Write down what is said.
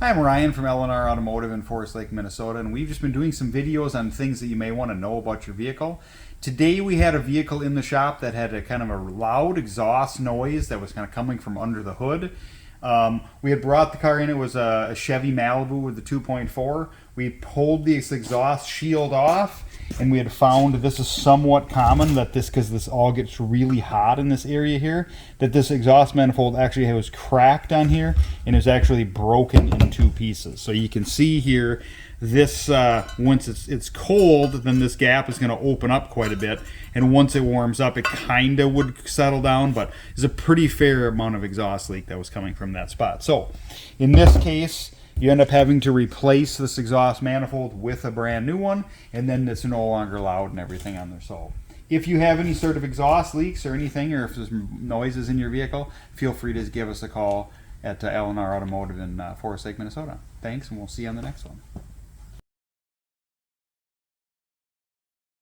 Hi, I'm Ryan from L&R Automotive in Forest Lake, Minnesota, and we've just been doing some videos on things that you may want to know about your vehicle. Today we had a vehicle in the shop that had a kind of a loud exhaust noise that was kind of coming from under the hood. We had brought the car in. It was a Chevy Malibu with the 2.4. We pulled this exhaust shield off, and we had found this is somewhat common that because this all gets really hot in this area here, that this exhaust manifold actually was cracked on here and is actually broken in two pieces. So you can see here, this once it's cold, then this gap is going to open up quite a bit, and once it warms up, it kind of would settle down, but there's a pretty fair amount of exhaust leak that was coming from that spot. So in this case, you end up having to replace this exhaust manifold with a brand new one, and then it's no longer loud and everything on there. So if you have any sort of exhaust leaks or anything, or if there's noises in your vehicle, feel free to give us a call at L&R Automotive in Forest Lake, Minnesota. Thanks, and we'll see you on the next one.